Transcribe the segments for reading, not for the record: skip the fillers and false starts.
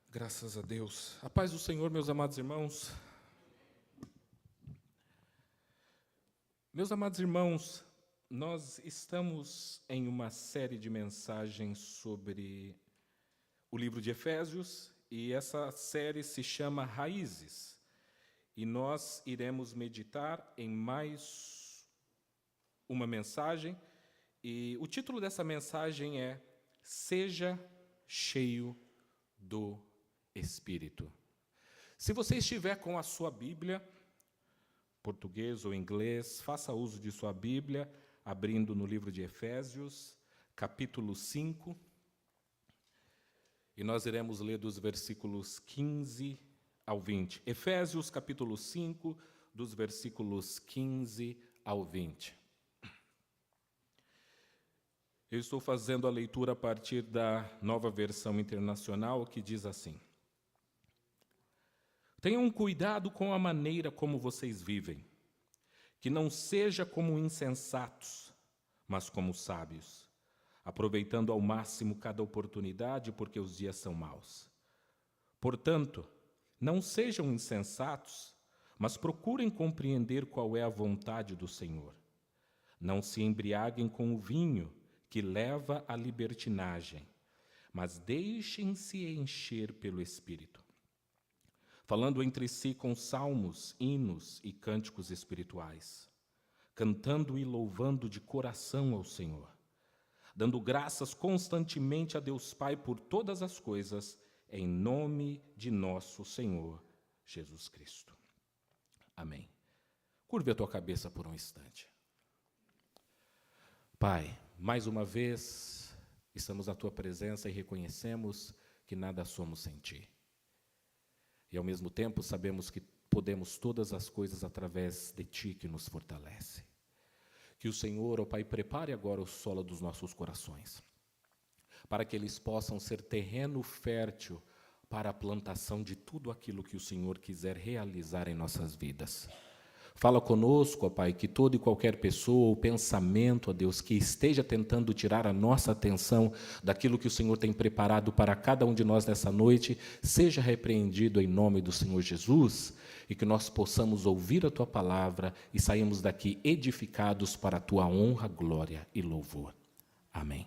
Graças a Deus. A paz do Senhor, meus amados irmãos. Meus amados irmãos, nós estamos em uma série de mensagens sobre o livro de Efésios, e essa série se chama Raízes. E nós iremos meditar em mais uma mensagem, e o título dessa mensagem é Seja Cheio do Espírito. Se você estiver com a sua Bíblia, português ou inglês, faça uso de sua Bíblia, abrindo no livro de Efésios, capítulo 5, e nós iremos ler dos versículos 15 ao 20. Efésios, capítulo 5, dos versículos 15 ao 20. Eu estou fazendo a leitura a partir da Nova Versão Internacional, que diz assim: Tenham cuidado com a maneira como vocês vivem, que não seja como insensatos, mas como sábios, aproveitando ao máximo cada oportunidade, porque os dias são maus. Portanto, não sejam insensatos, mas procurem compreender qual é a vontade do Senhor. Não se embriaguem com o vinho, que leva à libertinagem, mas deixem-se encher pelo Espírito, falando entre si com salmos, hinos e cânticos espirituais, cantando e louvando de coração ao Senhor, dando graças constantemente a Deus Pai por todas as coisas, em nome de nosso Senhor Jesus Cristo. Amém. Curve a tua cabeça por um instante. Pai, mais uma vez, estamos na Tua presença e reconhecemos que nada somos sem Ti. E, ao mesmo tempo, sabemos que podemos todas as coisas através de Ti que nos fortalece. Que o Senhor, ó Pai, prepare agora o solo dos nossos corações, para que eles possam ser terreno fértil para a plantação de tudo aquilo que o Senhor quiser realizar em nossas vidas. Fala conosco, ó Pai, que toda e qualquer pessoa ou pensamento, ó Deus, que esteja tentando tirar a nossa atenção daquilo que o Senhor tem preparado para cada um de nós nessa noite, seja repreendido em nome do Senhor Jesus, e que nós possamos ouvir a Tua palavra e sairmos daqui edificados para a Tua honra, glória e louvor. Amém.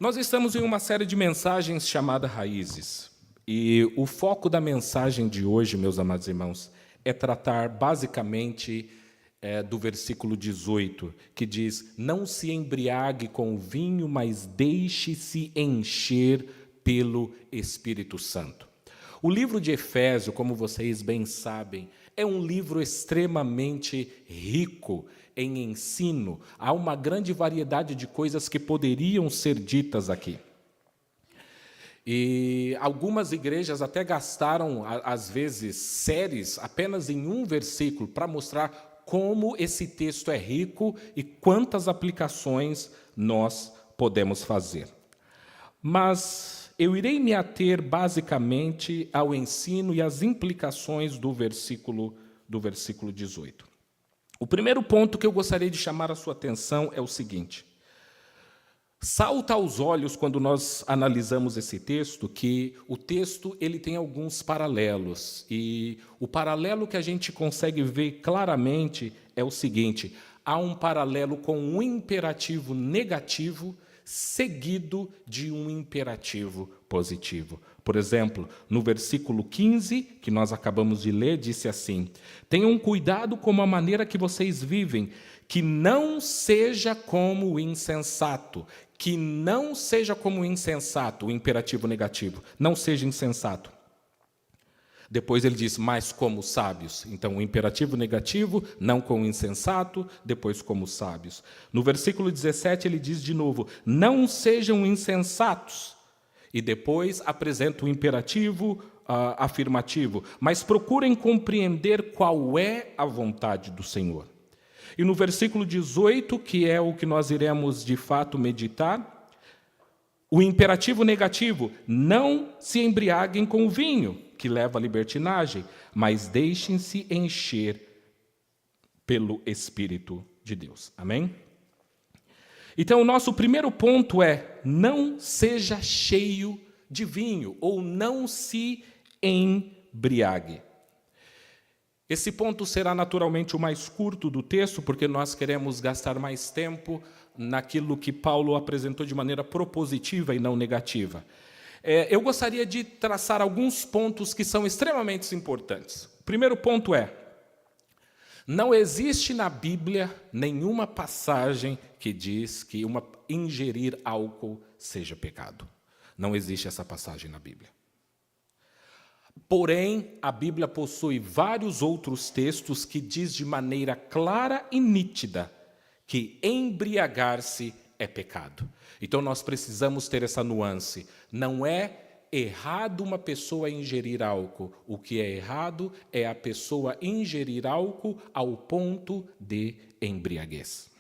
Nós estamos em uma série de mensagens chamada Raízes. E o foco da mensagem de hoje, meus amados irmãos, é tratar basicamente do versículo 18, que diz: Não se embriague com o vinho, mas deixe-se encher pelo Espírito Santo. O livro de Efésios, como vocês bem sabem, é um livro extremamente rico em ensino. Há uma grande variedade de coisas que poderiam ser ditas aqui. E algumas igrejas até gastaram, às vezes, séries apenas em um versículo para mostrar como esse texto é rico e quantas aplicações nós podemos fazer. Mas eu irei me ater basicamente ao ensino e às implicações do versículo 18. O primeiro ponto que eu gostaria de chamar a sua atenção é o seguinte: salta aos olhos, quando nós analisamos esse texto, que o texto ele tem alguns paralelos. E o paralelo que a gente consegue ver claramente é o seguinte: há um paralelo com um imperativo negativo seguido de um imperativo positivo. Por exemplo, no versículo 15, que nós acabamos de ler, disse assim: Tenham cuidado com a maneira que vocês vivem, que não seja como o insensato. Que não seja como o insensato, o imperativo negativo. Não seja insensato. Depois ele diz, mas como sábios. Então, o imperativo negativo, não como insensato, depois como sábios. No versículo 17, ele diz de novo, não sejam insensatos. E depois apresenta o imperativo afirmativo, mas procurem compreender qual é a vontade do Senhor. E no versículo 18, que é o que nós iremos de fato meditar, o imperativo negativo, não se embriaguem com o vinho, que leva à libertinagem, mas deixem-se encher pelo Espírito de Deus. Amém? Então, o nosso primeiro ponto é: não seja cheio de vinho, ou não se embriague. Esse ponto será naturalmente o mais curto do texto, porque nós queremos gastar mais tempo naquilo que Paulo apresentou de maneira propositiva e não negativa. Eu gostaria de traçar alguns pontos que são extremamente importantes. O primeiro ponto é: não existe na Bíblia nenhuma passagem que diz que ingerir álcool seja pecado. Não existe essa passagem na Bíblia. Porém, a Bíblia possui vários outros textos que diz de maneira clara e nítida que embriagar-se é pecado. Então, nós precisamos ter essa nuance. Não é errado uma pessoa ingerir álcool. O que é errado é a pessoa ingerir álcool ao ponto de embriaguez.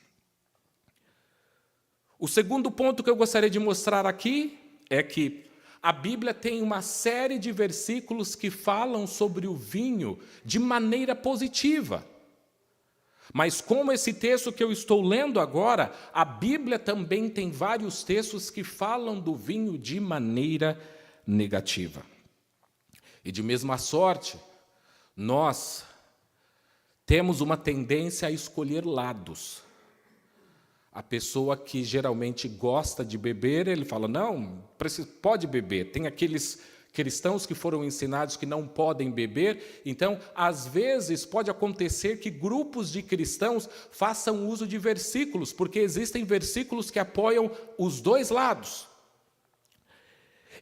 O segundo ponto que eu gostaria de mostrar aqui é que a Bíblia tem uma série de versículos que falam sobre o vinho de maneira positiva. Mas como esse texto que eu estou lendo agora, a Bíblia também tem vários textos que falam do vinho de maneira negativa. E de mesma sorte, nós temos uma tendência a escolher lados. A pessoa que geralmente gosta de beber, ele fala, não, pode beber. Tem aqueles cristãos que foram ensinados que não podem beber. Então, às vezes, pode acontecer que grupos de cristãos façam uso de versículos, porque existem versículos que apoiam os dois lados.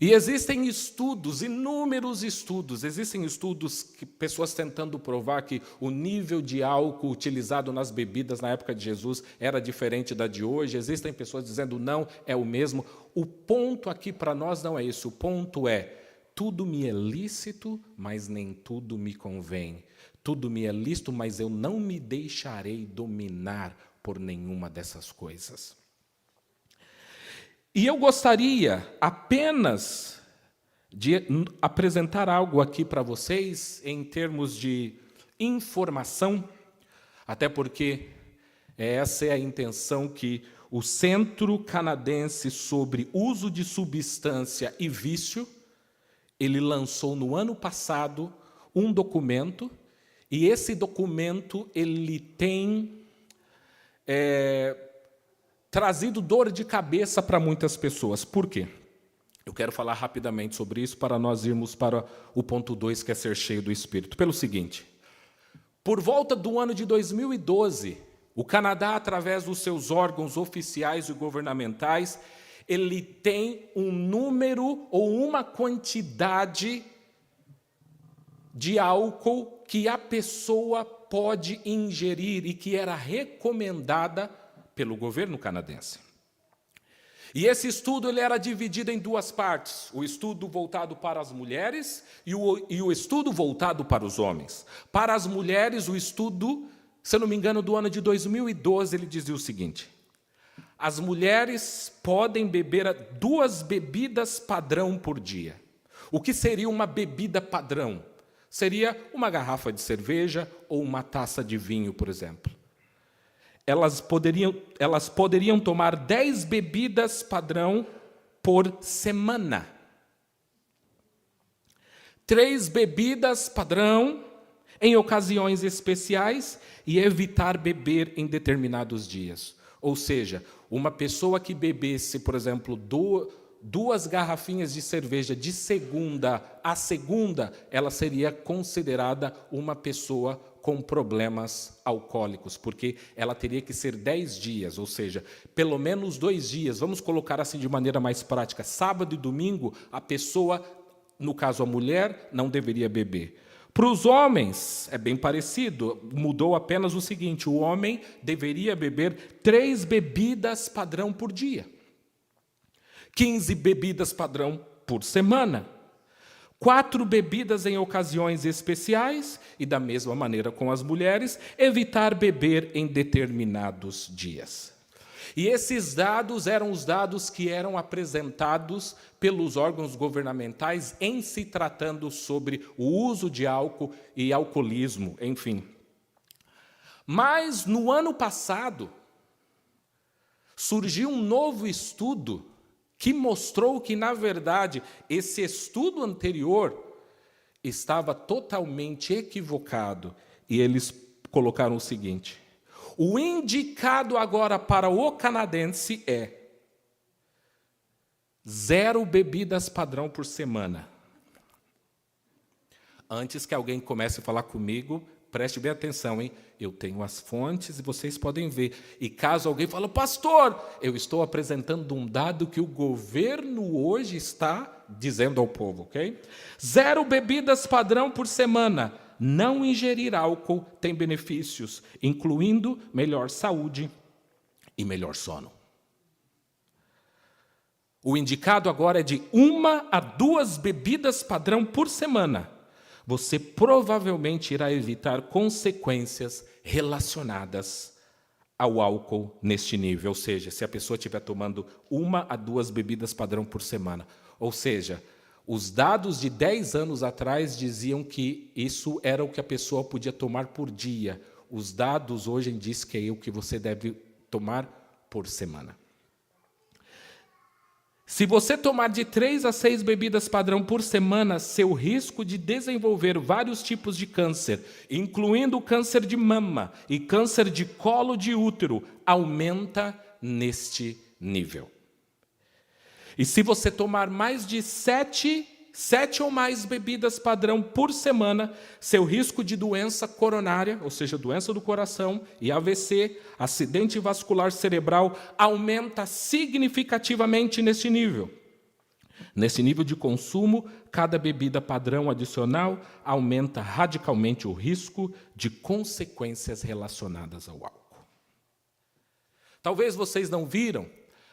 E existem estudos, inúmeros estudos, pessoas tentando provar que o nível de álcool utilizado nas bebidas na época de Jesus era diferente da de hoje, existem pessoas dizendo não, é o mesmo. O ponto aqui para nós não é isso, o ponto é: tudo me é lícito, mas nem tudo me convém. Tudo me é lícito, mas eu não me deixarei dominar por nenhuma dessas coisas. E eu gostaria apenas de apresentar algo aqui para vocês em termos de informação, até porque essa é a intenção que o Centro Canadense sobre Uso de Substância e Vício, ele lançou no ano passado um documento, e esse documento ele tem trazido dor de cabeça para muitas pessoas. Por quê? Eu quero falar rapidamente sobre isso para nós irmos para o ponto 2, que é ser cheio do Espírito. Pelo seguinte, por volta do ano de 2012, o Canadá, através dos seus órgãos oficiais e governamentais, ele tem um número ou uma quantidade de álcool que a pessoa pode ingerir e que era recomendada pelo governo canadense. E esse estudo ele era dividido em duas partes, o estudo voltado para as mulheres e o estudo voltado para os homens. Para as mulheres, o estudo, se eu não me engano, do ano de 2012, ele dizia o seguinte: as mulheres podem beber 2 bebidas padrão por dia. O que seria uma bebida padrão? Seria uma garrafa de cerveja ou uma taça de vinho, por exemplo. Elas poderiam tomar 10 bebidas padrão por semana. 3 bebidas padrão em ocasiões especiais e evitar beber em determinados dias. Ou seja, uma pessoa que bebesse, por exemplo, 2 garrafinhas de cerveja de segunda a segunda, ela seria considerada uma pessoa com problemas alcoólicos, porque ela teria que ser 10 dias, ou seja, pelo menos 2 dias, vamos colocar assim de maneira mais prática, sábado e domingo, a pessoa, no caso a mulher, não deveria beber. Para os homens, é bem parecido, mudou apenas o seguinte: o homem deveria beber 3 bebidas padrão por dia, 15 bebidas padrão por semana, 4 bebidas em ocasiões especiais e, da mesma maneira com as mulheres, evitar beber em determinados dias. E esses dados eram os dados que eram apresentados pelos órgãos governamentais em se tratando sobre o uso de álcool e alcoolismo, enfim. Mas, no ano passado, surgiu um novo estudo que mostrou que, na verdade, esse estudo anterior estava totalmente equivocado. E eles colocaram o seguinte: o indicado agora para o canadense é 0 bebidas padrão por semana. Antes que alguém comece a falar comigo, preste bem atenção, hein? Eu tenho as fontes e vocês podem ver. E caso alguém fale, pastor, eu estou apresentando um dado que o governo hoje está dizendo ao povo, ok? 0 bebidas padrão por semana. Não ingerir álcool tem benefícios, incluindo melhor saúde e melhor sono. O indicado agora é de 1 a 2 bebidas padrão por semana. Você provavelmente irá evitar consequências relacionadas ao álcool neste nível. Ou seja, se a pessoa estiver tomando 1 a 2 bebidas padrão por semana. Ou seja, os dados de 10 anos atrás diziam que isso era o que a pessoa podia tomar por dia. Os dados hoje dizem que é o que você deve tomar por semana. Se você tomar de 3 a 6 bebidas padrão por semana, seu risco de desenvolver vários tipos de câncer, incluindo câncer de mama e câncer de colo de útero, aumenta neste nível. E se você tomar mais de 7 ou mais bebidas padrão por semana, seu risco de doença coronária, ou seja, doença do coração e AVC, acidente vascular cerebral, aumenta significativamente neste nível. Nesse nível de consumo, cada bebida padrão adicional aumenta radicalmente o risco de consequências relacionadas ao álcool. Talvez vocês não viram,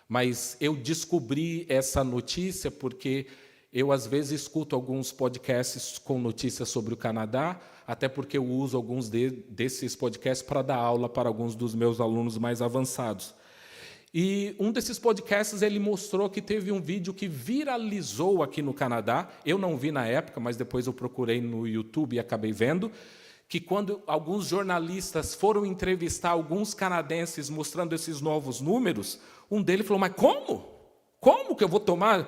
mas eu descobri essa notícia porque eu, às vezes, escuto alguns podcasts com notícias sobre o Canadá, até porque eu uso alguns desses podcasts para dar aula para alguns dos meus alunos mais avançados. E um desses podcasts, ele mostrou que teve um vídeo que viralizou aqui no Canadá. Eu não vi na época, mas depois eu procurei no YouTube e acabei vendo, que quando alguns jornalistas foram entrevistar alguns canadenses mostrando esses novos números, um deles falou, mas como? Como que eu vou tomar...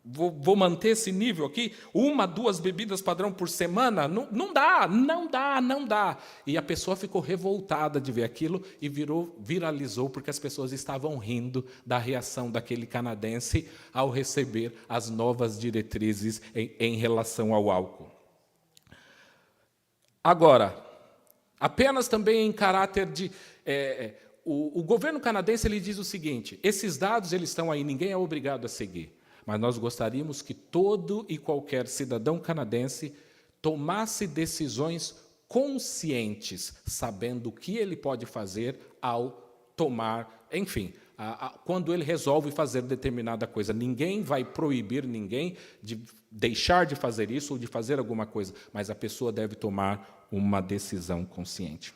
Vou manter esse nível aqui, 1, 2 bebidas padrão por semana? Não dá. E a pessoa ficou revoltada de ver aquilo e viralizou porque as pessoas estavam rindo da reação daquele canadense ao receber as novas diretrizes em relação ao álcool. Agora, apenas também em caráter de... O governo canadense ele diz o seguinte, esses dados eles estão aí, ninguém é obrigado a seguir. Mas nós gostaríamos que todo e qualquer cidadão canadense tomasse decisões conscientes, sabendo o que ele pode fazer ao tomar, enfim, quando ele resolve fazer determinada coisa. Ninguém vai proibir ninguém de deixar de fazer isso ou de fazer alguma coisa, mas a pessoa deve tomar uma decisão consciente.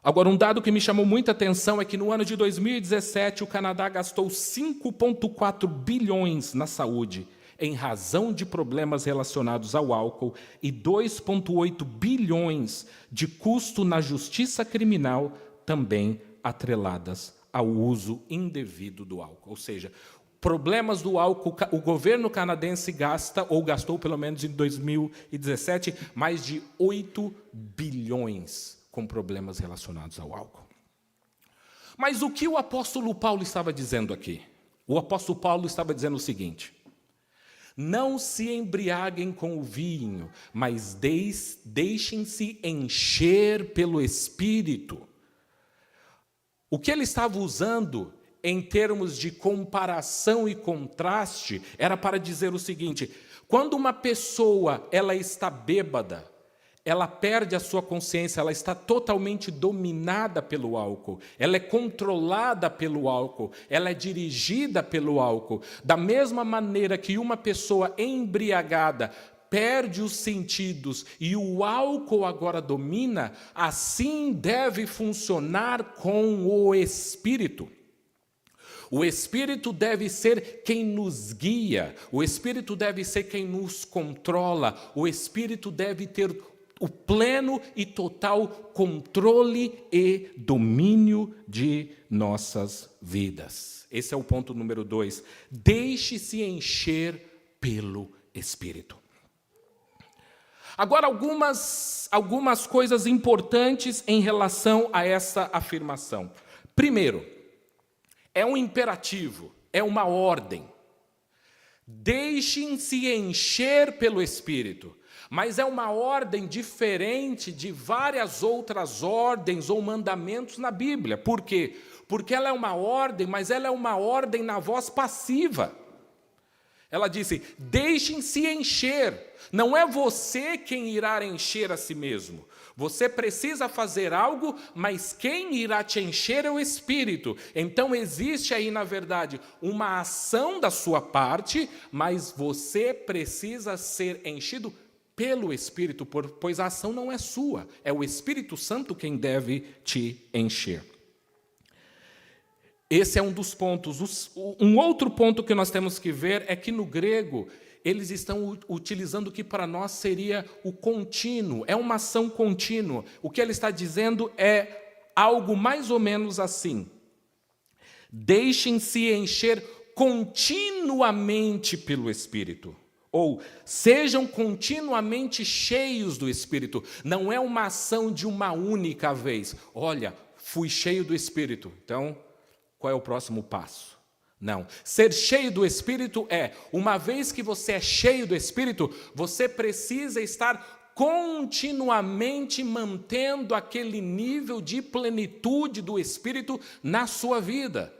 Agora, um dado que me chamou muita atenção é que no ano de 2017 o Canadá gastou 5,4 bilhões na saúde, em razão de problemas relacionados ao álcool, e 2,8 bilhões de custo na justiça criminal, também atreladas ao uso indevido do álcool. Ou seja, problemas do álcool, o governo canadense gasta, ou gastou pelo menos em 2017, mais de 8 bilhões com problemas relacionados ao álcool. Mas o que o apóstolo Paulo estava dizendo aqui? O apóstolo Paulo estava dizendo o seguinte: não se embriaguem com o vinho, mas deixem-se encher pelo Espírito. O que ele estava usando em termos de comparação e contraste era para dizer o seguinte: quando uma pessoa ela está bêbada, ela perde a sua consciência, ela está totalmente dominada pelo álcool, ela é controlada pelo álcool, ela é dirigida pelo álcool. Da mesma maneira que uma pessoa embriagada perde os sentidos e o álcool agora domina, assim deve funcionar com o Espírito. O Espírito deve ser quem nos guia, o Espírito deve ser quem nos controla, o Espírito deve ter o pleno e total controle e domínio de nossas vidas. Esse é o ponto número 2. Deixe-se encher pelo Espírito. Agora, algumas coisas importantes em relação a essa afirmação. Primeiro, é um imperativo, é uma ordem. Deixem-se encher pelo Espírito. Mas é uma ordem diferente de várias outras ordens ou mandamentos na Bíblia. Por quê? Porque ela é uma ordem, mas ela é uma ordem na voz passiva. Ela disse, deixem-se encher. Não é você quem irá encher a si mesmo. Você precisa fazer algo, mas quem irá te encher é o Espírito. Então existe aí, na verdade, uma ação da sua parte, mas você precisa ser enchido pelo Espírito, pois a ação não é sua. É o Espírito Santo quem deve te encher. Esse é um dos pontos. Um outro ponto que nós temos que ver é que no grego eles estão utilizando o que para nós seria o contínuo, é uma ação contínua. O que ele está dizendo é algo mais ou menos assim: deixem-se encher continuamente pelo Espírito. Ou sejam continuamente cheios do Espírito. Não é uma ação de uma única vez. Olha, fui cheio do Espírito, então qual é o próximo passo? Não. Ser cheio do Espírito é, uma vez que você é cheio do Espírito, você precisa estar continuamente mantendo aquele nível de plenitude do Espírito na sua vida.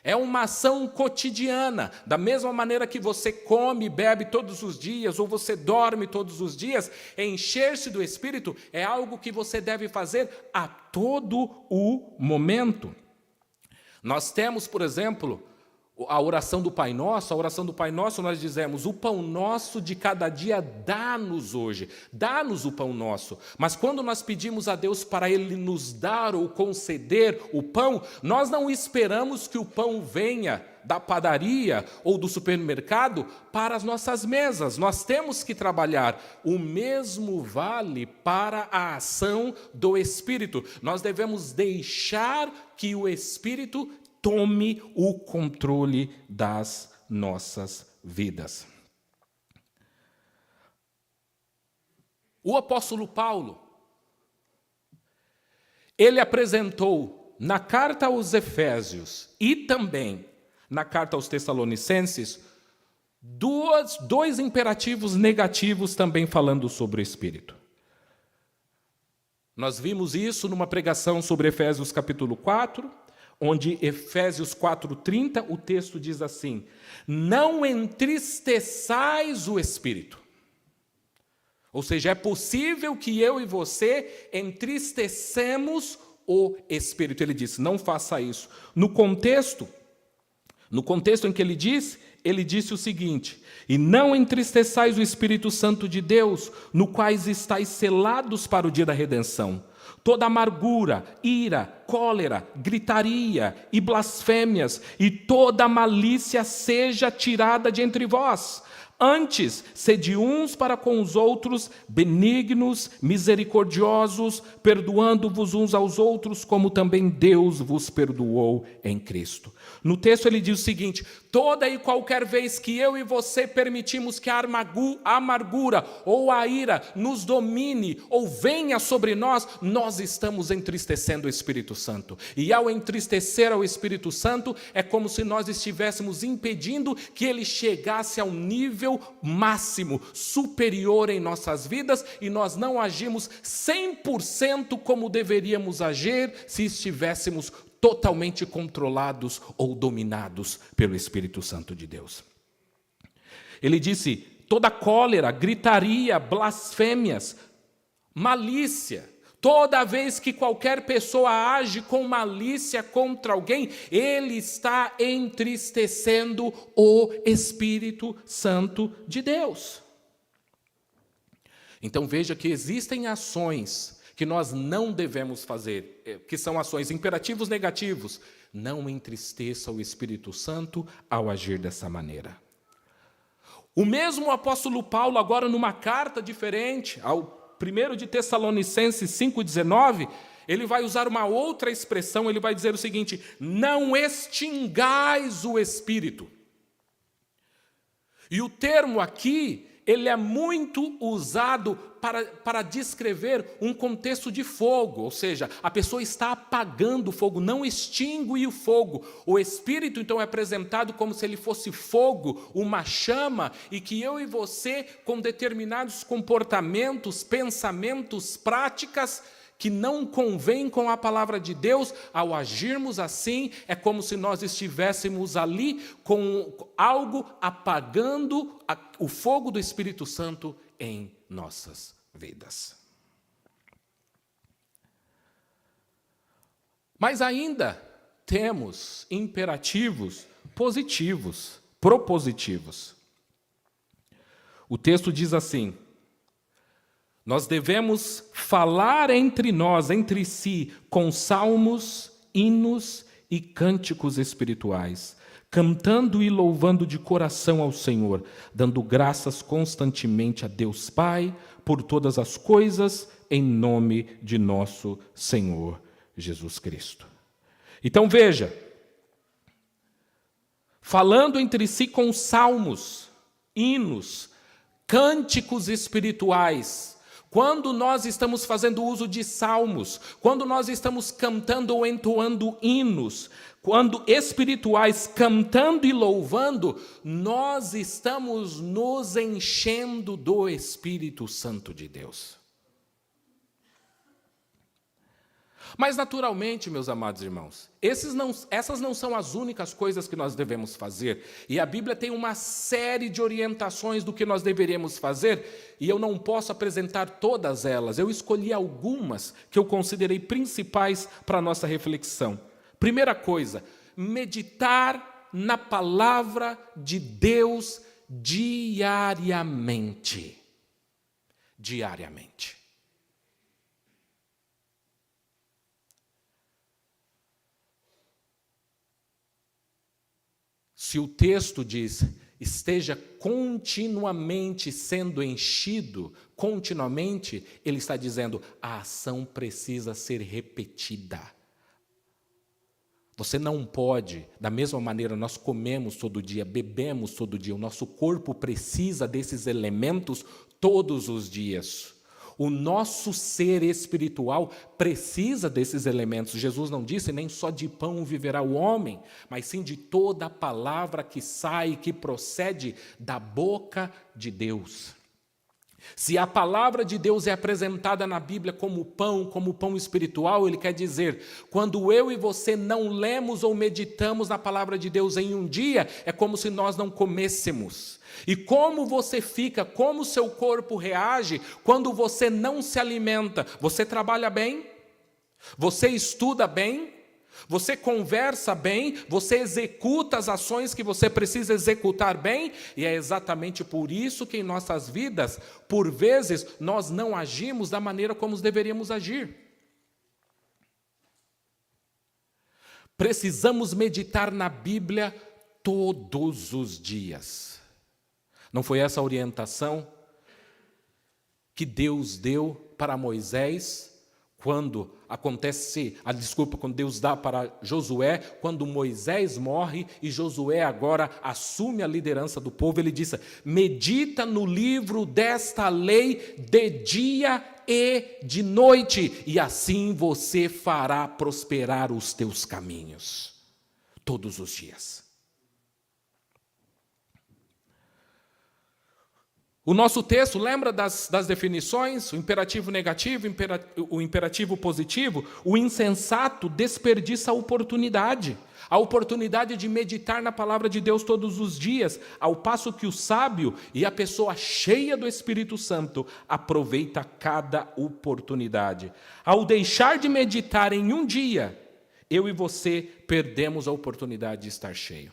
É uma ação cotidiana, da mesma maneira que você come e bebe todos os dias, ou você dorme todos os dias, encher-se do Espírito é algo que você deve fazer a todo o momento. Nós temos, por exemplo, a oração do Pai Nosso. A oração do Pai Nosso nós dizemos, o pão nosso de cada dia dá-nos hoje, dá-nos o pão nosso. Mas quando nós pedimos a Deus para Ele nos dar ou conceder o pão, nós não esperamos que o pão venha da padaria ou do supermercado para as nossas mesas. Nós temos que trabalhar. O mesmo vale para a ação do Espírito. Nós devemos deixar que o Espírito tome o controle das nossas vidas. O apóstolo Paulo, ele apresentou na carta aos Efésios e também na carta aos Tessalonicenses dois imperativos negativos também falando sobre o Espírito. Nós vimos isso numa pregação sobre Efésios capítulo 4, onde Efésios 4:30, o texto diz assim: não entristeçais o Espírito. Ou seja, é possível que eu e você entristecemos o Espírito. Ele disse, não faça isso. No contexto em que ele disse o seguinte: e não entristeçais o Espírito Santo de Deus, no quais estáis selados para o dia da redenção. Toda amargura, ira, cólera, gritaria e blasfêmias e toda malícia seja tirada de entre vós. Antes, sede uns para com os outros benignos, misericordiosos, perdoando-vos uns aos outros, como também Deus vos perdoou em Cristo. No texto ele diz o seguinte: toda e qualquer vez que eu e você permitimos que a amargura ou a ira nos domine ou venha sobre nós, nós estamos entristecendo o Espírito Santo. E ao entristecer ao Espírito Santo, é como se nós estivéssemos impedindo que ele chegasse ao nível máximo, superior em nossas vidas, e nós não agimos 100% como deveríamos agir se estivéssemos totalmente controlados ou dominados pelo Espírito Santo de Deus. Ele disse, toda cólera, gritaria, blasfêmias, malícia. Toda vez que qualquer pessoa age com malícia contra alguém, ele está entristecendo o Espírito Santo de Deus. Então veja que existem ações que nós não devemos fazer, que são ações imperativos negativos. Não entristeça o Espírito Santo ao agir dessa maneira. O mesmo apóstolo Paulo, agora numa carta diferente, 1 de Tessalonicenses 5,19, ele vai usar uma outra expressão, ele vai dizer o seguinte: não extingais o Espírito. E o termo aqui, ele é muito usado para descrever um contexto de fogo, ou seja, a pessoa está apagando o fogo, não extingue o fogo. O Espírito, então, é apresentado como se ele fosse fogo, uma chama, e que eu e você, com determinados comportamentos, pensamentos, práticas, que não convém com a palavra de Deus, ao agirmos assim, é como se nós estivéssemos ali com algo apagando o fogo do Espírito Santo em nossas vidas. Mas ainda temos imperativos positivos, propositivos. O texto diz assim: nós devemos falar entre nós, entre si, com salmos, hinos e cânticos espirituais, cantando e louvando de coração ao Senhor, dando graças constantemente a Deus Pai por todas as coisas, em nome de nosso Senhor Jesus Cristo. Então veja, falando entre si com salmos, hinos, cânticos espirituais. Quando nós estamos fazendo uso de salmos, quando nós estamos cantando ou entoando hinos, quando espirituais, cantando e louvando, nós estamos nos enchendo do Espírito Santo de Deus. Mas, naturalmente, meus amados irmãos, essas não são as únicas coisas que nós devemos fazer. E a Bíblia tem uma série de orientações do que nós deveríamos fazer, e eu não posso apresentar todas elas. Eu escolhi algumas que eu considerei principais para a nossa reflexão. Primeira coisa, meditar na palavra de Deus diariamente. Diariamente. Se o texto diz, esteja continuamente sendo enchido, continuamente, ele está dizendo, a ação precisa ser repetida. Você não pode, da mesma maneira, nós comemos todo dia, bebemos todo dia, o nosso corpo precisa desses elementos todos os dias. O nosso ser espiritual precisa desses elementos. Jesus não disse, nem só de pão viverá o homem, mas sim de toda a palavra que sai, que procede da boca de Deus. Se a palavra de Deus é apresentada na Bíblia como pão espiritual, ele quer dizer, quando eu e você não lemos ou meditamos na palavra de Deus em um dia, é como se nós não comêssemos. E como você fica, como o seu corpo reage quando você não se alimenta? Você trabalha bem? Você estuda bem? Você conversa bem? Você executa as ações que você precisa executar bem? E é exatamente por isso que em nossas vidas, por vezes, nós não agimos da maneira como deveríamos agir. Precisamos meditar na Bíblia todos os dias. Não foi essa a orientação que Deus deu para Moisés quando quando Deus dá para Josué, quando Moisés morre e Josué agora assume a liderança do povo, ele disse, medita no livro desta lei de dia e de noite, e assim você fará prosperar os teus caminhos, todos os dias. O nosso texto, lembra das definições? O imperativo negativo, o imperativo positivo. O insensato desperdiça a oportunidade de meditar na palavra de Deus todos os dias, ao passo que o sábio e a pessoa cheia do Espírito Santo aproveita cada oportunidade. Ao deixar de meditar em um dia, eu e você perdemos a oportunidade de estar cheio.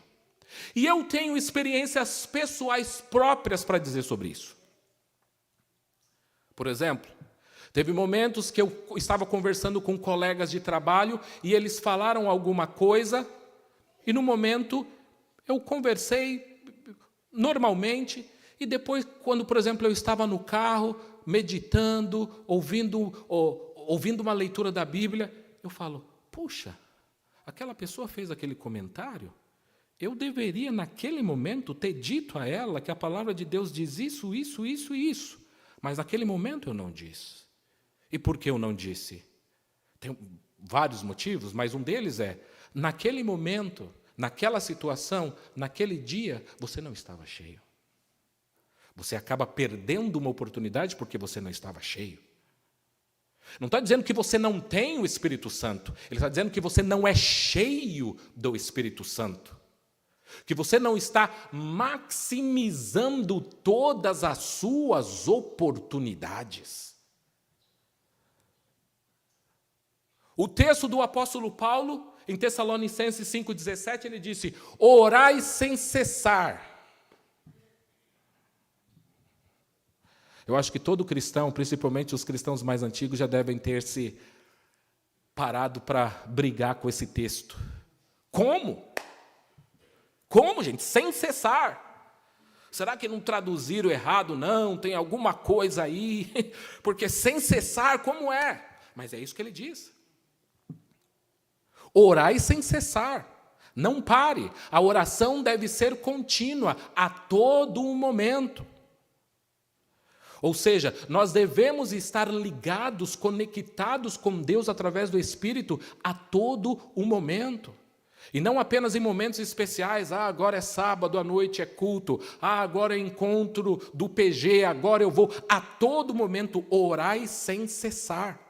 E eu tenho experiências pessoais próprias para dizer sobre isso. Por exemplo, teve momentos que eu estava conversando com colegas de trabalho e eles falaram alguma coisa e no momento eu conversei normalmente e depois, quando, por exemplo, eu estava no carro, meditando, ouvindo uma leitura da Bíblia, eu falo, puxa, aquela pessoa fez aquele comentário, eu deveria, naquele momento, ter dito a ela que a palavra de Deus diz isso, isso, isso e isso. Mas naquele momento eu não disse. E por que eu não disse? Tem vários motivos, mas um deles é, naquele momento, naquela situação, naquele dia, você não estava cheio. Você acaba perdendo uma oportunidade porque você não estava cheio. Não está dizendo que você não tem o Espírito Santo. Ele está dizendo que você não é cheio do Espírito Santo. Que você não está maximizando todas as suas oportunidades. O texto do apóstolo Paulo, em Tessalonicenses 5,17, ele disse, orai sem cessar. Eu acho que todo cristão, principalmente os cristãos mais antigos, já devem ter se parado para brigar com esse texto. Como? Como, gente? Sem cessar. Será que não traduziram errado? Não, tem alguma coisa aí. Porque sem cessar, como é? Mas é isso que ele diz. Orai sem cessar. Não pare. A oração deve ser contínua, a todo um momento. Ou seja, nós devemos estar ligados, conectados com Deus através do Espírito a todo o momento. E não apenas em momentos especiais, agora é sábado, à noite é culto, agora é encontro do PG, agora eu vou. A todo momento, orai sem cessar.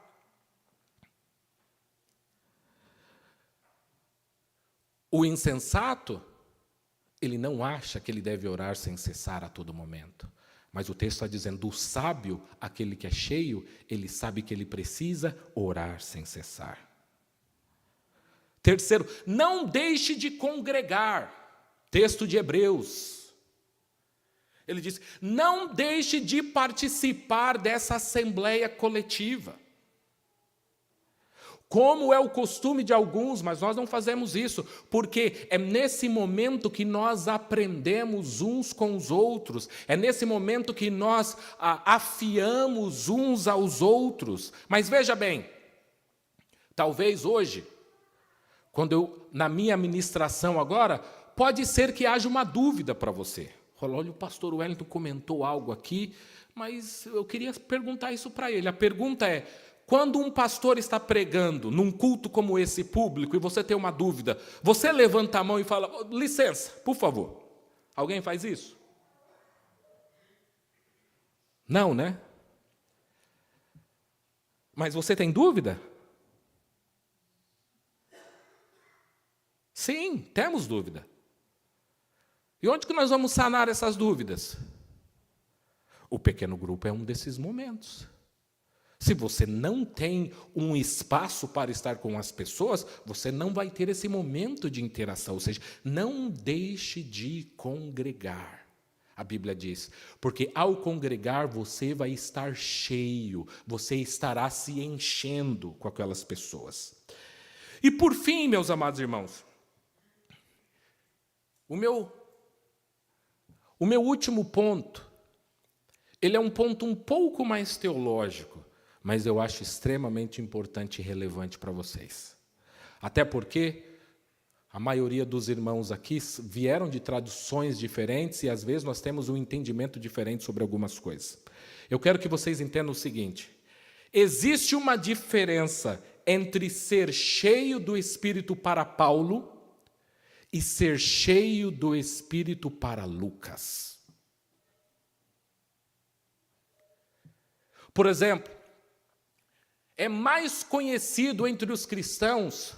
O insensato, ele não acha que ele deve orar sem cessar a todo momento. Mas o texto está dizendo, o sábio, aquele que é cheio, ele sabe que ele precisa orar sem cessar. Terceiro, não deixe de congregar. Texto de Hebreus. Ele diz, não deixe de participar dessa assembleia coletiva. Como é o costume de alguns, mas nós não fazemos isso, porque é nesse momento que nós aprendemos uns com os outros, é nesse momento que nós afiamos uns aos outros. Mas veja bem, talvez hoje, na minha ministração agora, pode ser que haja uma dúvida para você. Olha, o pastor Wellington comentou algo aqui, mas eu queria perguntar isso para ele. A pergunta é, quando um pastor está pregando num culto como esse público e você tem uma dúvida, você levanta a mão e fala, licença, por favor. Alguém faz isso? Não, né? Mas você tem dúvida? Sim, temos dúvida. E onde que nós vamos sanar essas dúvidas? O pequeno grupo é um desses momentos. Se você não tem um espaço para estar com as pessoas, você não vai ter esse momento de interação. Ou seja, não deixe de congregar. A Bíblia diz, porque ao congregar você vai estar cheio, você estará se enchendo com aquelas pessoas. E por fim, meus amados irmãos, o meu último ponto, ele é um ponto um pouco mais teológico, mas eu acho extremamente importante e relevante para vocês. Até porque a maioria dos irmãos aqui vieram de traduções diferentes e às vezes nós temos um entendimento diferente sobre algumas coisas. Eu quero que vocês entendam o seguinte: existe uma diferença entre ser cheio do Espírito para Paulo e ser cheio do Espírito para Lucas. Por exemplo, é mais conhecido entre os cristãos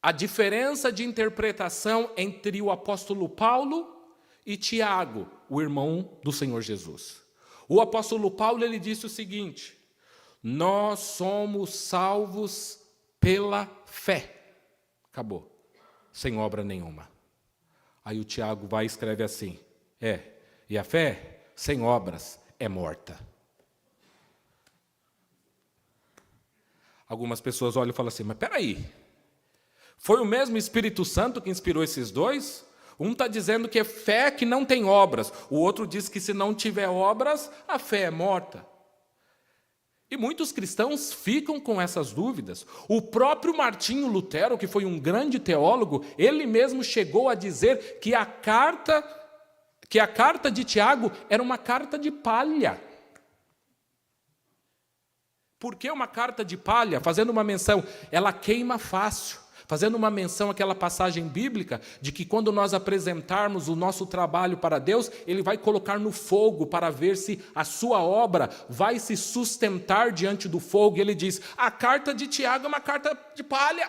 a diferença de interpretação entre o apóstolo Paulo e Tiago, o irmão do Senhor Jesus. O apóstolo Paulo, ele disse o seguinte: nós somos salvos pela fé. Acabou. Sem obra nenhuma. Aí o Tiago vai e escreve assim: e a fé sem obras é morta. Algumas pessoas olham e falam assim, mas peraí, foi o mesmo Espírito Santo que inspirou esses dois? Um está dizendo que é fé que não tem obras. O outro diz que se não tiver obras, a fé é morta. E muitos cristãos ficam com essas dúvidas. O próprio Martinho Lutero, que foi um grande teólogo, ele mesmo chegou a dizer que a carta de Tiago era uma carta de palha. Por que uma carta de palha? Fazendo uma menção, ela queima fácil. Fazendo uma menção àquela passagem bíblica de que quando nós apresentarmos o nosso trabalho para Deus, Ele vai colocar no fogo para ver se a sua obra vai se sustentar diante do fogo. E ele diz, a carta de Tiago é uma carta de palha.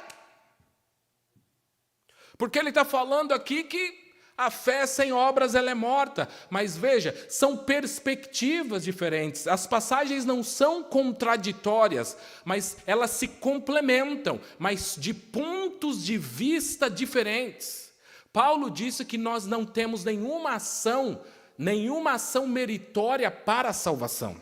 Porque ele está falando aqui que a fé sem obras ela é morta. Mas veja, são perspectivas diferentes. As passagens não são contraditórias, mas elas se complementam, mas de pontos de vista diferentes. Paulo disse que nós não temos nenhuma ação meritória para a salvação.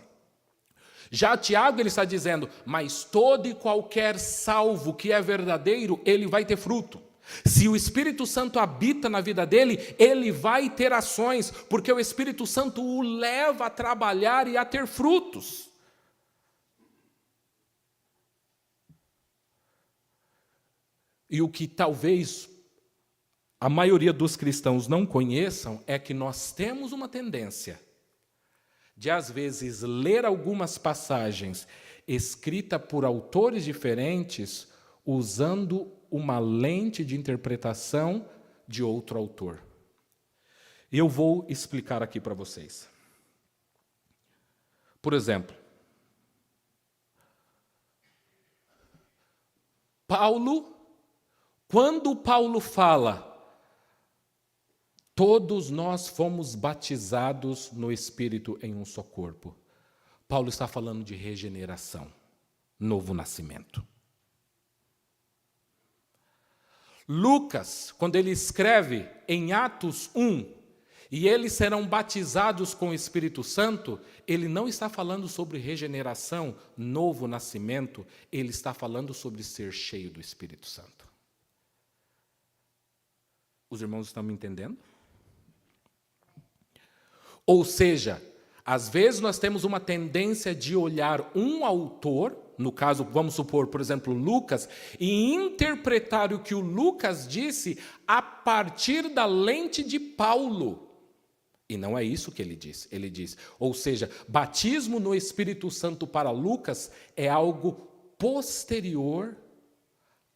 Já Tiago ele está dizendo, mas todo e qualquer salvo que é verdadeiro, ele vai ter fruto. Se o Espírito Santo habita na vida dele, ele vai ter ações, porque o Espírito Santo o leva a trabalhar e a ter frutos. E o que talvez a maioria dos cristãos não conheçam é que nós temos uma tendência de, às vezes, ler algumas passagens escritas por autores diferentes, usando uma lente de interpretação de outro autor. E eu vou explicar aqui para vocês. Por exemplo, quando Paulo fala, todos nós fomos batizados no Espírito em um só corpo. Paulo está falando de regeneração, novo nascimento. Lucas, quando ele escreve em Atos 1, e eles serão batizados com o Espírito Santo, ele não está falando sobre regeneração, novo nascimento, ele está falando sobre ser cheio do Espírito Santo. Os irmãos estão me entendendo? Ou seja, às vezes nós temos uma tendência de olhar um autor, no caso, vamos supor, por exemplo, Lucas, e interpretar o que o Lucas disse a partir da lente de Paulo. E não é isso que ele diz. Ele diz, ou seja, batismo no Espírito Santo para Lucas é algo posterior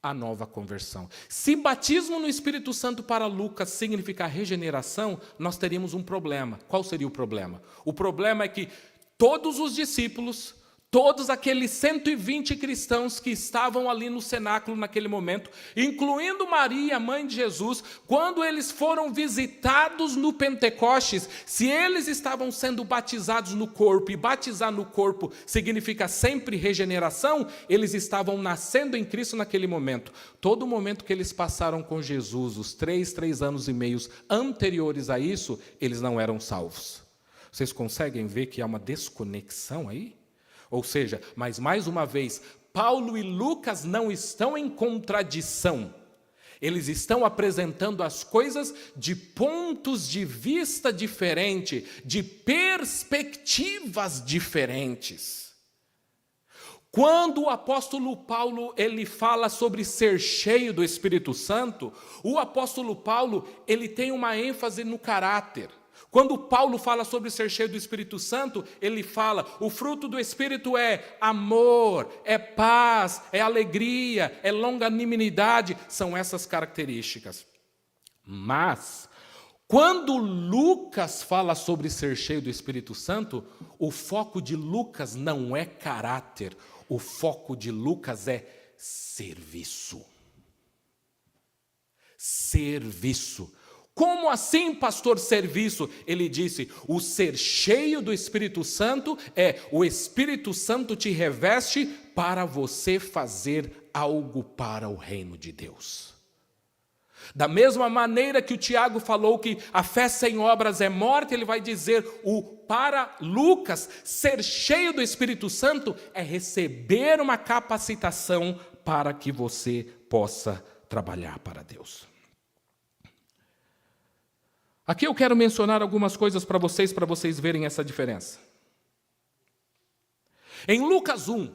à nova conversão. Se batismo no Espírito Santo para Lucas significar regeneração, nós teríamos um problema. Qual seria o problema? O problema é que todos os discípulos, todos aqueles 120 cristãos que estavam ali no cenáculo naquele momento, incluindo Maria, mãe de Jesus, quando eles foram visitados no Pentecostes, se eles estavam sendo batizados no corpo, e batizar no corpo significa sempre regeneração, eles estavam nascendo em Cristo naquele momento. Todo momento que eles passaram com Jesus, os 3 anos e meio anteriores a isso, eles não eram salvos. Vocês conseguem ver que há uma desconexão aí? Ou seja, mas mais uma vez, Paulo e Lucas não estão em contradição. Eles estão apresentando as coisas de pontos de vista diferentes, de perspectivas diferentes. Quando o apóstolo Paulo ele fala sobre ser cheio do Espírito Santo, o apóstolo Paulo ele tem uma ênfase no caráter. Quando Paulo fala sobre ser cheio do Espírito Santo, ele fala, o fruto do Espírito é amor, é paz, é alegria, é longanimidade, são essas características. Mas, quando Lucas fala sobre ser cheio do Espírito Santo, o foco de Lucas não é caráter, o foco de Lucas é serviço. Serviço. Como assim, pastor, serviço? Ele disse, o ser cheio do Espírito Santo é o Espírito Santo te reveste para você fazer algo para o reino de Deus. Da mesma maneira que o Tiago falou que a fé sem obras é morte, ele vai dizer, para Lucas, ser cheio do Espírito Santo é receber uma capacitação para que você possa trabalhar para Deus. Aqui eu quero mencionar algumas coisas para vocês verem essa diferença. Em Lucas 1,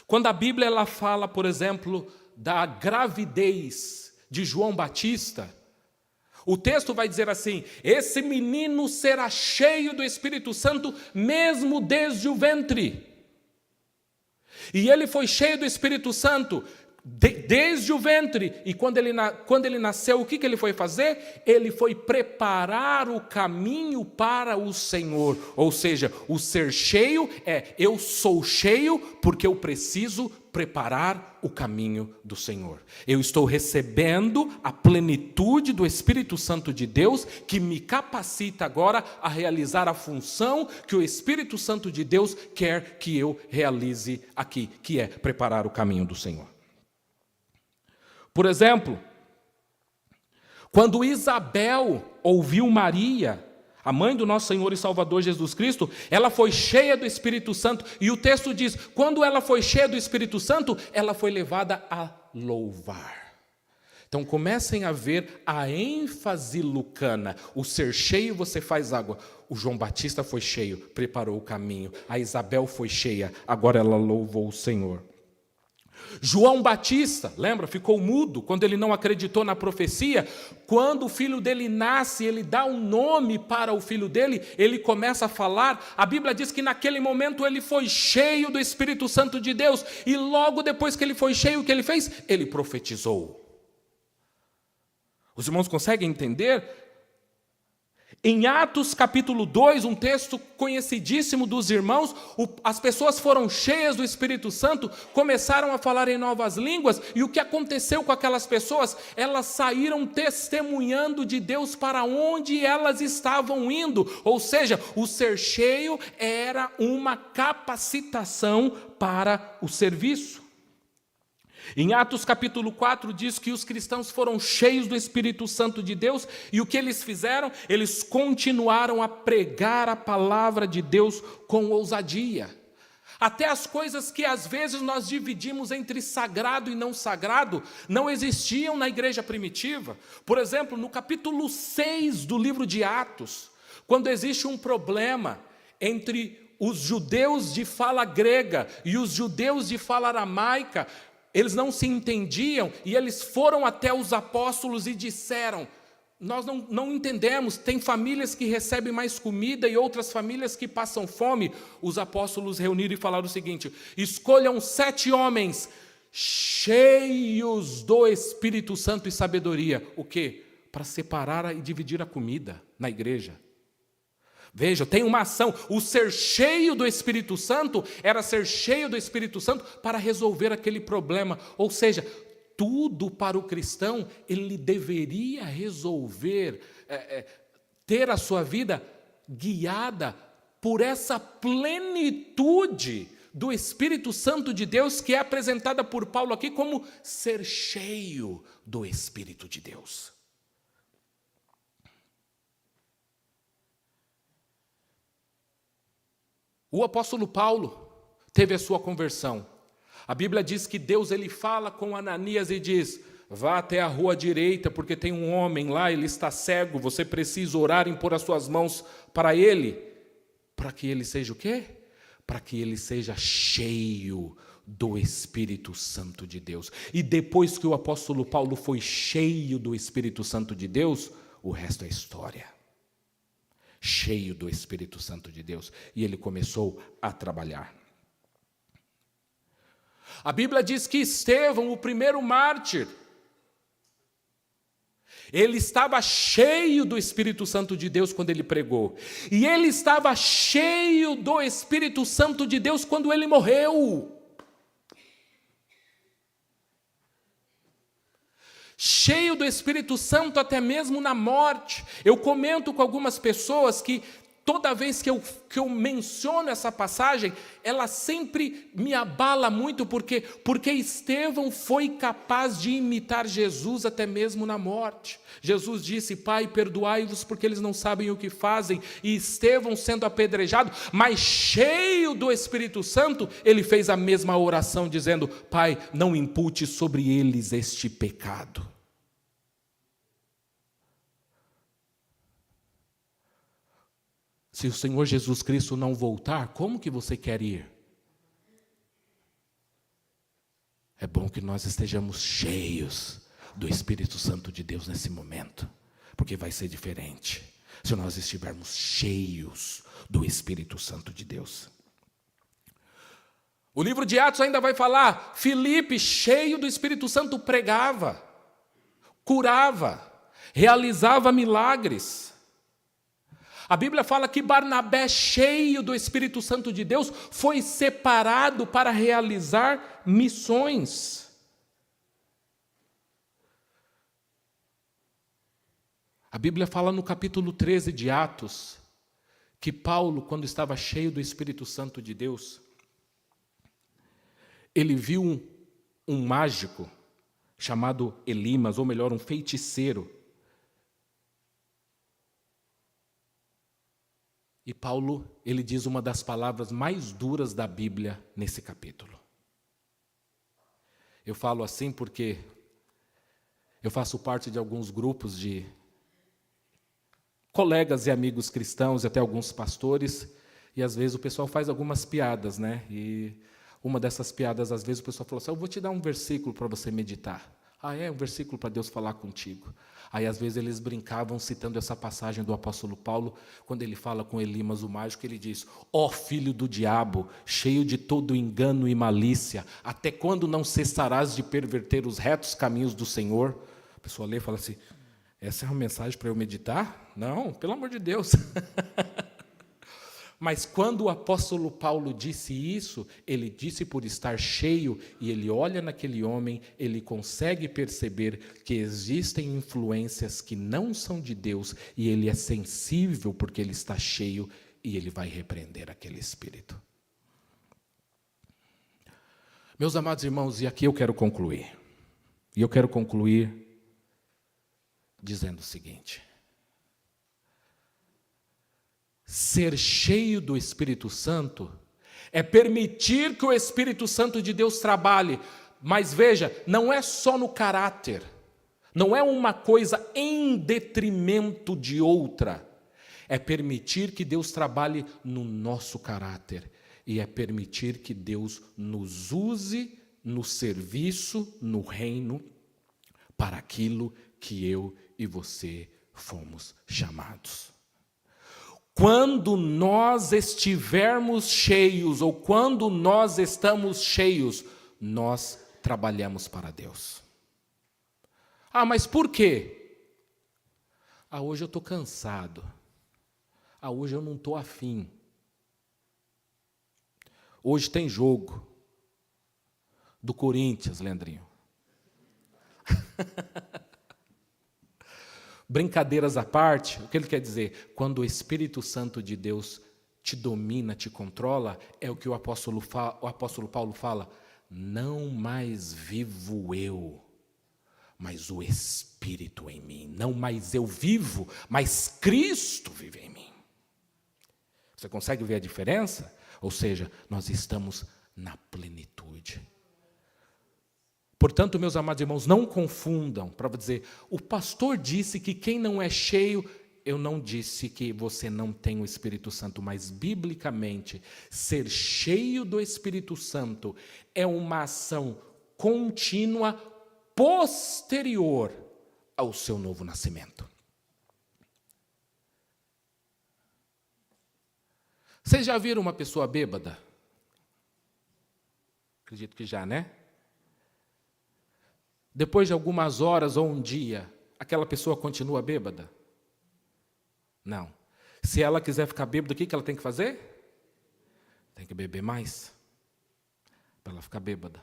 quando a Bíblia ela fala, por exemplo, da gravidez de João Batista, o texto vai dizer assim: esse menino será cheio do Espírito Santo mesmo desde o ventre. E ele foi cheio do Espírito Santo desde o ventre. E quando ele nasceu, o que ele foi fazer? Ele foi preparar o caminho para o Senhor. Ou seja, o ser cheio eu sou cheio porque eu preciso preparar o caminho do Senhor. Eu estou recebendo a plenitude do Espírito Santo de Deus, que me capacita agora a realizar a função que o Espírito Santo de Deus quer que eu realize aqui, que é preparar o caminho do Senhor. Por exemplo, quando Isabel ouviu Maria, a mãe do nosso Senhor e Salvador Jesus Cristo, ela foi cheia do Espírito Santo, e o texto diz, quando ela foi cheia do Espírito Santo, ela foi levada a louvar. Então comecem a ver a ênfase lucana, o ser cheio você faz água. O João Batista foi cheio, preparou o caminho, a Isabel foi cheia, agora ela louvou o Senhor. João Batista, lembra, ficou mudo quando ele não acreditou na profecia. Quando o filho dele nasce, ele dá um nome para o filho dele, ele começa a falar. A Bíblia diz que naquele momento ele foi cheio do Espírito Santo de Deus, e logo depois que ele foi cheio, o que ele fez? Ele profetizou. Os irmãos conseguem entender? Em Atos capítulo 2, um texto conhecidíssimo dos irmãos, as pessoas foram cheias do Espírito Santo, começaram a falar em novas línguas, e o que aconteceu com aquelas pessoas? Elas saíram testemunhando de Deus para onde elas estavam indo, ou seja, o ser cheio era uma capacitação para o serviço. Em Atos capítulo 4 diz que os cristãos foram cheios do Espírito Santo de Deus, e o que eles fizeram? Eles continuaram a pregar a palavra de Deus com ousadia. Até as coisas que às vezes nós dividimos entre sagrado e não sagrado, não existiam na igreja primitiva. Por exemplo, no capítulo 6 do livro de Atos, quando existe um problema entre os judeus de fala grega e os judeus de fala aramaica, eles não se entendiam, e eles foram até os apóstolos e disseram: nós não entendemos, tem famílias que recebem mais comida e outras famílias que passam fome. Os apóstolos reuniram e falaram o seguinte: escolham 7 homens cheios do Espírito Santo e sabedoria. O quê? Para separar e dividir a comida na igreja. Veja, tem uma ação. O ser cheio do Espírito Santo era ser cheio do Espírito Santo para resolver aquele problema. Ou seja, tudo para o cristão, ele deveria resolver, ter a sua vida guiada por essa plenitude do Espírito Santo de Deus, que é apresentada por Paulo aqui como ser cheio do Espírito de Deus. O apóstolo Paulo teve a sua conversão. A Bíblia diz que Deus ele fala com Ananias e diz: vá até a rua direita, porque tem um homem lá, ele está cego, você precisa orar e impor as suas mãos para ele. Para que ele seja o quê? Para que ele seja cheio do Espírito Santo de Deus. E depois que o apóstolo Paulo foi cheio do Espírito Santo de Deus, o resto é história. Cheio do Espírito Santo de Deus, e ele começou a trabalhar. A Bíblia diz que Estevão, o primeiro mártir, ele estava cheio do Espírito Santo de Deus quando ele pregou, e ele estava cheio do Espírito Santo de Deus quando ele morreu. Cheio do Espírito Santo até mesmo na morte. Eu comento com algumas pessoas que toda vez que eu menciono essa passagem, ela sempre me abala muito, porque Estevão foi capaz de imitar Jesus até mesmo na morte. Jesus disse: Pai, perdoai-vos porque eles não sabem o que fazem. E Estevão, sendo apedrejado, mas cheio do Espírito Santo, ele fez a mesma oração dizendo: Pai, não impute sobre eles este pecado. Se o Senhor Jesus Cristo não voltar, como que você quer ir? É bom que nós estejamos cheios do Espírito Santo de Deus nesse momento, porque vai ser diferente se nós estivermos cheios do Espírito Santo de Deus. O livro de Atos ainda vai falar, Filipe, cheio do Espírito Santo, pregava, curava, realizava milagres. A Bíblia fala que Barnabé, cheio do Espírito Santo de Deus, foi separado para realizar missões. A Bíblia fala no capítulo 13 de Atos, que Paulo, quando estava cheio do Espírito Santo de Deus, ele viu um mágico chamado Elimas, ou melhor, um feiticeiro. E Paulo, ele diz uma das palavras mais duras da Bíblia nesse capítulo. Eu falo assim porque eu faço parte de alguns grupos de colegas e amigos cristãos, e até alguns pastores, e às vezes o pessoal faz algumas piadas, né? E uma dessas piadas, às vezes o pessoal fala assim, eu vou te dar um versículo para você meditar. Ah, é um versículo para Deus falar contigo. Aí, às vezes, eles brincavam citando essa passagem do apóstolo Paulo, quando ele fala com Elimas, o mágico, ele diz, ó filho do diabo, cheio de todo engano e malícia, até quando não cessarás de perverter os retos caminhos do Senhor? A pessoa lê e fala assim, essa é uma mensagem para eu meditar? Não, pelo amor de Deus. Mas quando o apóstolo Paulo disse isso, ele disse por estar cheio, e ele olha naquele homem, ele consegue perceber que existem influências que não são de Deus, e ele é sensível porque ele está cheio, e ele vai repreender aquele espírito. Meus amados irmãos, e aqui eu quero concluir. E eu quero concluir dizendo o seguinte: ser cheio do Espírito Santo é permitir que o Espírito Santo de Deus trabalhe, mas veja, não é só no caráter, não é uma coisa em detrimento de outra, é permitir que Deus trabalhe no nosso caráter, e é permitir que Deus nos use no serviço, no reino, para aquilo que eu e você fomos chamados. Quando nós estivermos cheios, ou quando nós estamos cheios, nós trabalhamos para Deus. Ah, mas por quê? Ah, hoje eu estou cansado. Ah, hoje eu não estou afim. Hoje tem jogo do Corinthians, Leandrinho. Brincadeiras à parte, o que ele quer dizer? Quando o Espírito Santo de Deus te domina, te controla, é o que o apóstolo Paulo fala, não mais vivo eu, mas o Espírito em mim. Não mais eu vivo, mas Cristo vive em mim. Você consegue ver a diferença? Ou seja, nós estamos na plenitude. Portanto, meus amados irmãos, não confundam, para dizer, o pastor disse que quem não é cheio, eu não disse que você não tem o Espírito Santo, mas biblicamente, ser cheio do Espírito Santo é uma ação contínua, posterior ao seu novo nascimento. Vocês já viram uma pessoa bêbada? Acredito que já, né? Depois de algumas horas ou um dia, aquela pessoa continua bêbada? Não. Se ela quiser ficar bêbada, o que ela tem que fazer? Tem que beber mais, para ela ficar bêbada.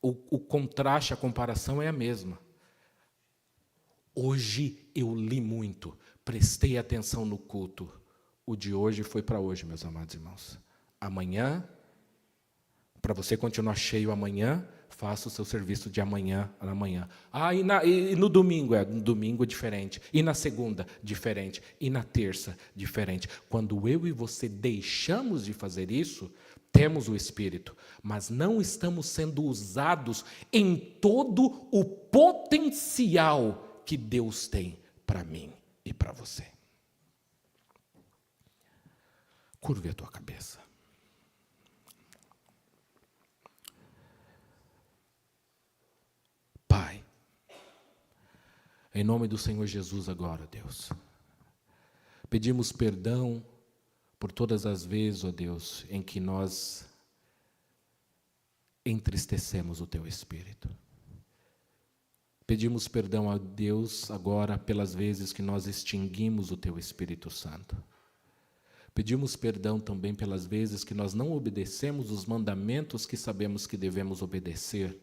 O contraste, a comparação é a mesma. Hoje eu li muito, prestei atenção no culto. O de hoje foi para hoje, meus amados irmãos. Amanhã, para você continuar cheio amanhã, faça o seu serviço de amanhã na manhã. Ah, e no domingo? No domingo é diferente. E na segunda? Diferente. E na terça? Diferente. Quando eu e você deixamos de fazer isso, temos o Espírito, mas não estamos sendo usados em todo o potencial que Deus tem para mim e para você. Curve a tua cabeça. Pai, em nome do Senhor Jesus agora, Deus, pedimos perdão por todas as vezes, ó Deus, em que nós entristecemos o Teu Espírito. Pedimos perdão a Deus agora pelas vezes que nós extinguimos o Teu Espírito Santo. Pedimos perdão também pelas vezes que nós não obedecemos os mandamentos que sabemos que devemos obedecer,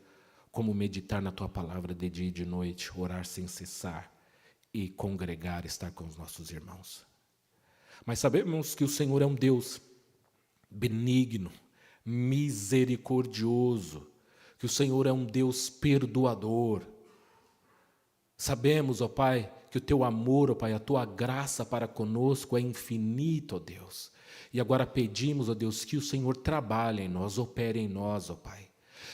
como meditar na Tua palavra de dia e de noite, orar sem cessar e congregar, estar com os nossos irmãos. Mas sabemos que o Senhor é um Deus benigno, misericordioso, que o Senhor é um Deus perdoador. Sabemos, ó Pai, que o Teu amor, ó Pai, a Tua graça para conosco é infinito, ó Deus. E agora pedimos, ó Deus, que o Senhor trabalhe em nós, opere em nós, ó Pai.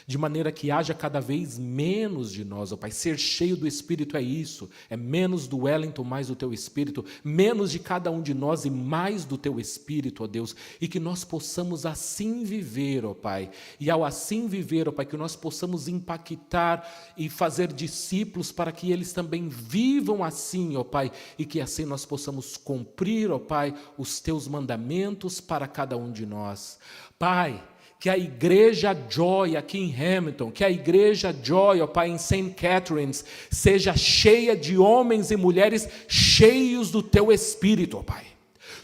De maneira que haja cada vez menos de nós, ó Pai. Ser cheio do Espírito é isso. É menos do Wellington, mais do Teu Espírito. Menos de cada um de nós e mais do Teu Espírito, ó Deus. E que nós possamos assim viver, ó Pai. E ao assim viver, ó Pai, que nós possamos impactar e fazer discípulos para que eles também vivam assim, ó Pai. E que assim nós possamos cumprir, ó Pai, os Teus mandamentos para cada um de nós. Pai, que a igreja Joy aqui em Hamilton, que a igreja Joy, ó Pai, em St. Catharines, seja cheia de homens e mulheres cheios do Teu Espírito, ó Pai.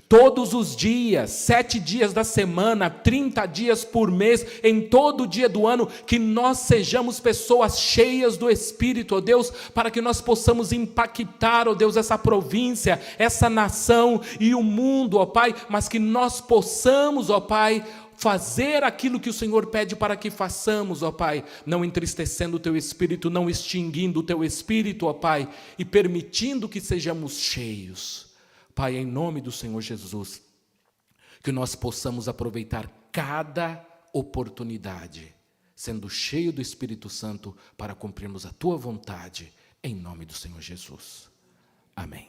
Todos os dias, 7 dias da semana, 30 dias por mês, em todo dia do ano, que nós sejamos pessoas cheias do Espírito, ó Deus, para que nós possamos impactar, ó Deus, essa província, essa nação e o mundo, ó Pai, mas que nós possamos, ó Pai, fazer aquilo que o Senhor pede para que façamos, ó Pai, não entristecendo o Teu Espírito, não extinguindo o Teu Espírito, ó Pai, e permitindo que sejamos cheios. Pai, em nome do Senhor Jesus, que nós possamos aproveitar cada oportunidade, sendo cheio do Espírito Santo, para cumprirmos a Tua vontade, em nome do Senhor Jesus. Amém.